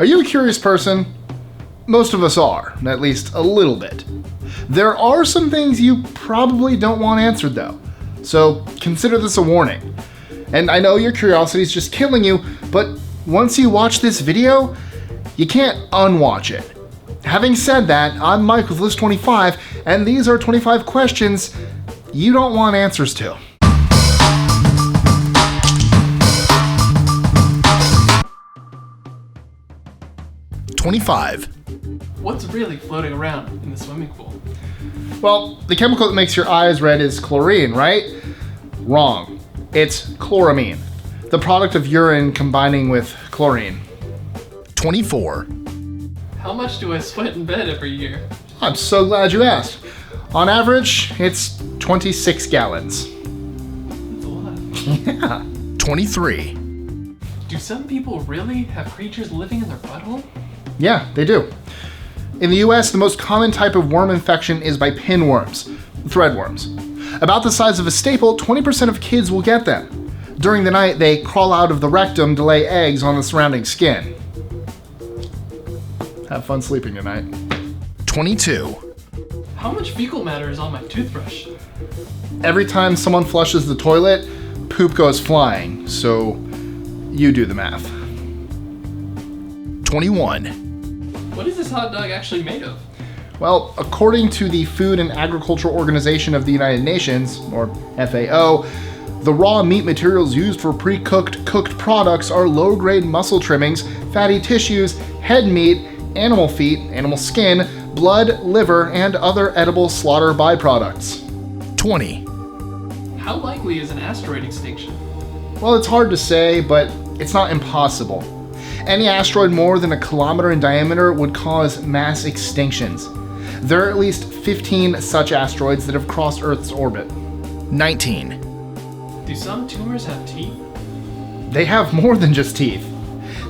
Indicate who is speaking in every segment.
Speaker 1: Are you a curious person? Most of us are, at least a little bit. There are some things you probably don't want answered though, so consider this a warning. And I know your curiosity is just killing you, but once you watch this video, you can't unwatch it. Having said that, I'm Mike with List 25, and these are 25 questions you don't want answers to. #25.
Speaker 2: What's really floating around in the swimming pool?
Speaker 1: Well, the chemical that makes your eyes red is chlorine, right? Wrong. It's chloramine, the product of urine combining with chlorine. #24.
Speaker 2: How much do I sweat in bed every year?
Speaker 1: I'm so glad you asked. On average, it's 26 gallons.
Speaker 2: That's a lot.
Speaker 1: Yeah. #23.
Speaker 2: Do some people really have creatures living in their butthole?
Speaker 1: Yeah, they do. In the US, the most common type of worm infection is by pinworms, threadworms. About the size of a staple, 20% of kids will get them. During the night, they crawl out of the rectum to lay eggs on the surrounding skin. Have fun sleeping tonight. #22.
Speaker 2: How much fecal matter is on my toothbrush?
Speaker 1: Every time someone flushes the toilet, poop goes flying, so you do the math. #21.
Speaker 2: What is this hot dog actually made of?
Speaker 1: Well, according to the Food and Agriculture Organization of the United Nations, or FAO, the raw meat materials used for pre-cooked, cooked products are low-grade muscle trimmings, fatty tissues, head meat, animal feet, animal skin, blood, liver, and other edible slaughter byproducts. #20.
Speaker 2: How likely is an asteroid extinction?
Speaker 1: Well, it's hard to say, but it's not impossible. Any asteroid more than 1 kilometer in diameter would cause mass extinctions. There are at least 15 such asteroids that have crossed Earth's orbit. #19.
Speaker 2: Do some tumors have teeth?
Speaker 1: They have more than just teeth.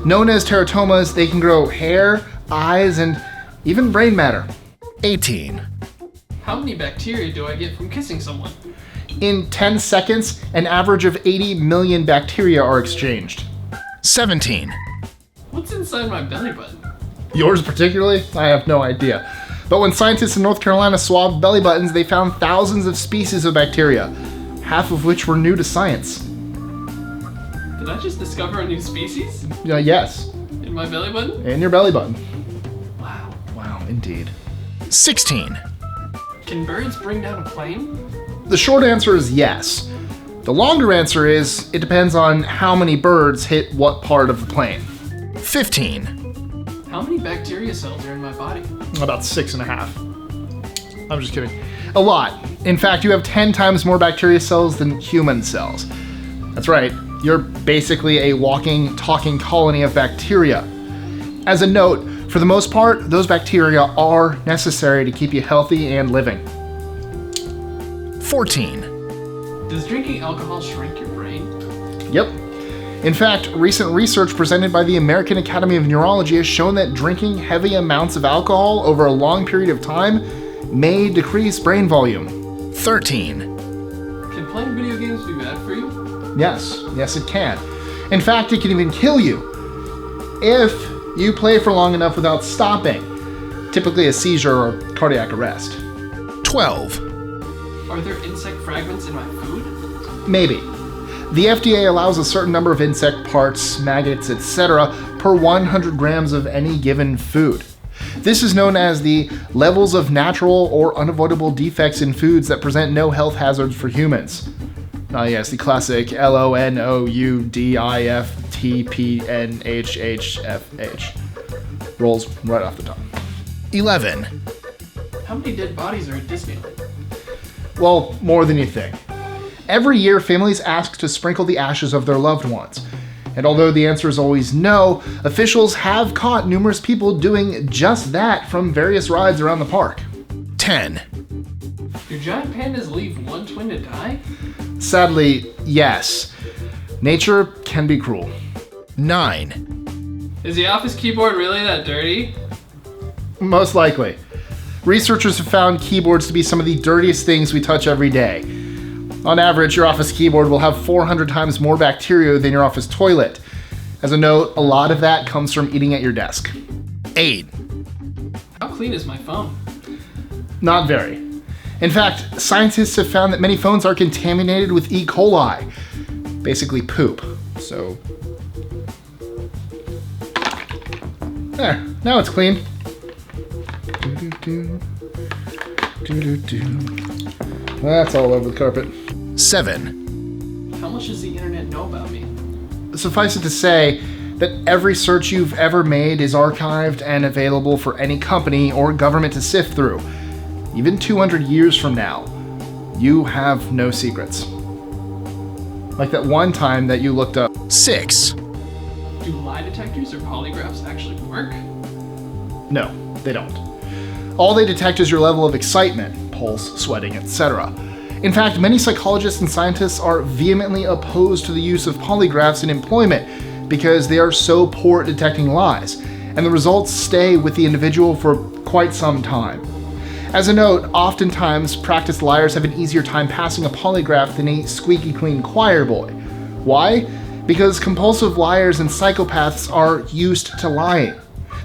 Speaker 1: Known as teratomas, they can grow hair, eyes, and even brain matter. #18.
Speaker 2: How many bacteria do I get from kissing someone?
Speaker 1: In 10 seconds, an average of 80 million bacteria are exchanged. #17.
Speaker 2: What's inside my belly button?
Speaker 1: Yours particularly? I have no idea. But when scientists in North Carolina swabbed belly buttons, they found thousands of species of bacteria, half of which were new to science.
Speaker 2: Did I just discover a new species?
Speaker 1: Yes,
Speaker 2: In my belly button?
Speaker 1: in your belly button.
Speaker 2: Wow.
Speaker 1: Wow, indeed. #16.
Speaker 2: Can birds bring down a plane?
Speaker 1: The short answer is yes. The longer answer is it depends on how many birds hit what part of the plane. #15.
Speaker 2: How many bacteria cells are in my body?
Speaker 1: About 6.5. I'm just kidding. A lot. In fact, you have 10 times more bacteria cells than human cells. That's right. You're basically a walking, talking colony of bacteria. As a note, for the most part, those bacteria are necessary to keep you healthy and living. #14.
Speaker 2: Does drinking alcohol shrink your brain?
Speaker 1: Yep. In fact, recent research presented by the American Academy of Neurology has shown that drinking heavy amounts of alcohol over a long period of time may decrease brain volume. #13.
Speaker 2: Can playing video games be bad for you?
Speaker 1: Yes, it can. In fact, it can even kill you if you play for long enough without stopping, typically a seizure or cardiac arrest. #12.
Speaker 2: Are there insect fragments in my food?
Speaker 1: Maybe. The FDA allows a certain number of insect parts, maggots, etc. per 100 grams of any given food. This is known as the levels of natural or unavoidable defects in foods that present no health hazards for humans. Yes, the classic LONOUDIFTPNHHFH. Rolls right off the tongue. 11.
Speaker 2: How many dead bodies are at Disneyland?
Speaker 1: Well, more than you think. Every year, families ask to sprinkle the ashes of their loved ones. And although the answer is always no, officials have caught numerous people doing just that from various rides around the park. 10.
Speaker 2: Do giant pandas leave one twin to die?
Speaker 1: Sadly, yes. Nature can be cruel. 9.
Speaker 2: Is the office keyboard really that dirty?
Speaker 1: Most likely. Researchers have found keyboards to be some of the dirtiest things we touch every day. On average, your office keyboard will have 400 times more bacteria than your office toilet. As a note, a lot of that comes from eating at your desk. 8.
Speaker 2: How clean is my phone?
Speaker 1: Not very. In fact, scientists have found that many phones are contaminated with E. coli, basically poop. So, there, now it's clean. That's all over the carpet. 7.
Speaker 2: How much does the internet know about me?
Speaker 1: Suffice it to say that every search you've ever made is archived and available for any company or government to sift through. Even 200 years from now, you have no secrets. Like that one time that you looked up. 6.
Speaker 2: Do lie detectors or polygraphs actually work?
Speaker 1: No, they don't. All they detect is your level of excitement, pulse, sweating, etc. In fact, many psychologists and scientists are vehemently opposed to the use of polygraphs in employment because they are so poor at detecting lies, and the results stay with the individual for quite some time. As a note, oftentimes practiced liars have an easier time passing a polygraph than a squeaky clean choir boy. Why? Because compulsive liars and psychopaths are used to lying.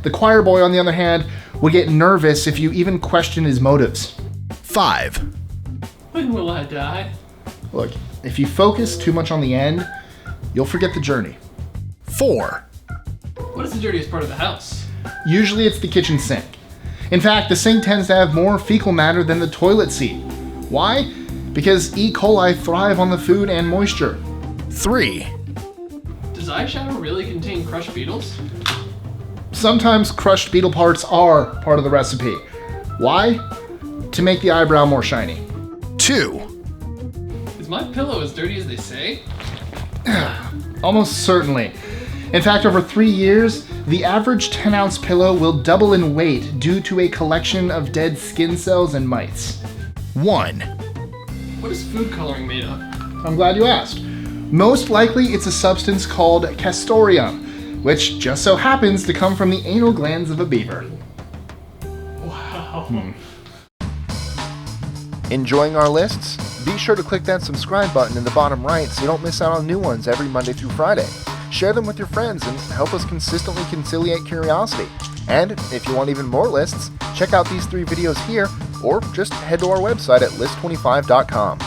Speaker 1: The choir boy, on the other hand, would get nervous if you even question his motives. 5.
Speaker 2: When will I die?
Speaker 1: Look, if you focus too much on the end, you'll forget the journey. 4.
Speaker 2: What is the dirtiest part of the house?
Speaker 1: Usually it's the kitchen sink. In fact, the sink tends to have more fecal matter than the toilet seat. Why? Because E. coli thrive on the food and moisture. 3.
Speaker 2: Does eyeshadow really contain crushed beetles?
Speaker 1: Sometimes crushed beetle parts are part of the recipe. Why? To make the eyebrow more shiny. 2.
Speaker 2: Is my pillow as dirty as they say?
Speaker 1: Almost certainly. In fact, over 3 years, the average 10-ounce pillow will double in weight due to a collection of dead skin cells and mites. 1.
Speaker 2: What is food coloring made of?
Speaker 1: I'm glad you asked. Most likely it's a substance called castoreum, which just so happens to come from the anal glands of a beaver.
Speaker 2: Wow.
Speaker 3: Enjoying our lists? Be sure to click that subscribe button in the bottom right so you don't miss out on new ones every Monday through Friday. Share them with your friends and help us consistently conciliate curiosity. And if you want even more lists, check out these 3 videos here or just head to our website at list25.com.